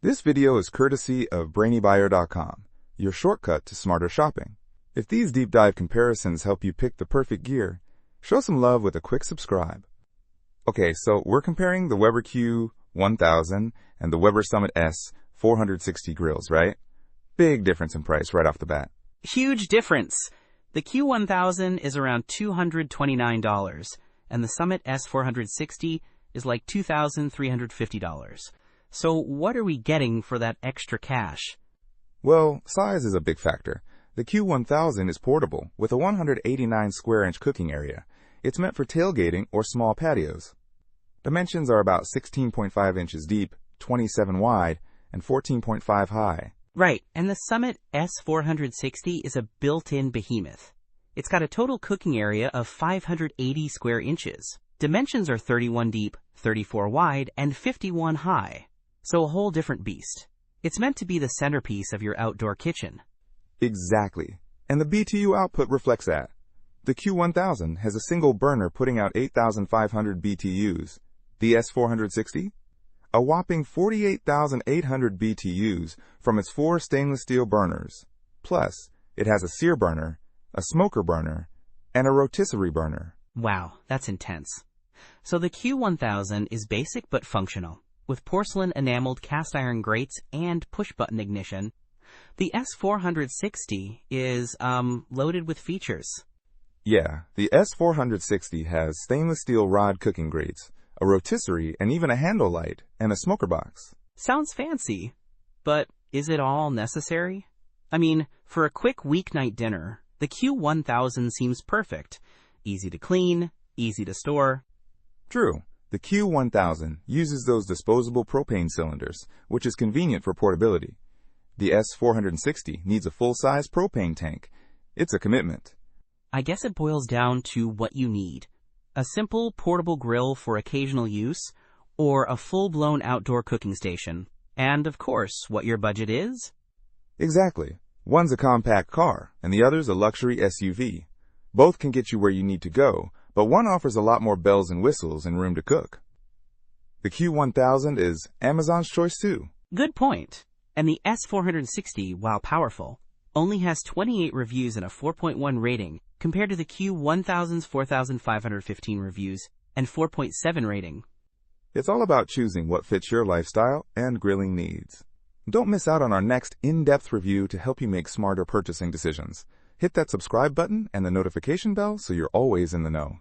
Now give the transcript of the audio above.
This video is courtesy of BrainyBuyer.com, your shortcut to smarter shopping. If these deep dive comparisons help you pick the perfect gear, show some love with a quick subscribe. Okay, so we're comparing the Weber Q1000 and the Weber Summit S-460 grills, right? Big difference in price right off the bat. Huge difference. The Q1000 is around $229, and the Summit S-460 is like $2,350. So what are we getting for that extra cash? Well, size is a big factor. The Q1000 is portable with a 189 square inch cooking area. It's meant for tailgating or small patios. Dimensions are about 16.5 inches deep, 27 wide, and 14.5 high. Right, and the Summit S-460 is a built-in behemoth. It's got a total cooking area of 580 square inches. Dimensions are 31 deep, 34 wide, and 51 high. So a whole different beast. It's meant to be the centerpiece of your outdoor kitchen. Exactly. And the BTU output reflects that. The Q1000 has a single burner putting out 8,500 BTUs. The S-460? A whopping 48,800 BTUs from its 4 stainless steel burners. Plus, it has a sear burner, a smoker burner, and a rotisserie burner. Wow, that's intense. So the Q1000 is basic but functional, with porcelain enameled cast iron grates and push-button ignition. The S-460 is, loaded with features. Yeah, the S-460 has stainless steel rod cooking grates, a rotisserie, and even a handle light, and a smoker box. Sounds fancy, but is it all necessary? I mean, for a quick weeknight dinner, the Q1000 seems perfect. Easy to clean, easy to store. True. The Q1000 uses those disposable propane cylinders, which is convenient for portability. The S-460 needs a full-size propane tank. It's a commitment. I guess it boils down to what you need. A simple portable grill for occasional use, or a full-blown outdoor cooking station. And, of course, what your budget is? Exactly. One's a compact car, and the other's a luxury SUV. Both can get you where you need to go, but one offers a lot more bells and whistles and room to cook. The Q1000 is Amazon's choice too. Good point. And the S-460, while powerful, only has 28 reviews and a 4.1 rating, compared to the Q1000's 4,515 reviews and 4.7 rating. It's all about choosing what fits your lifestyle and grilling needs. Don't miss out on our next in-depth review to help you make smarter purchasing decisions. Hit that subscribe button and the notification bell so you're always in the know.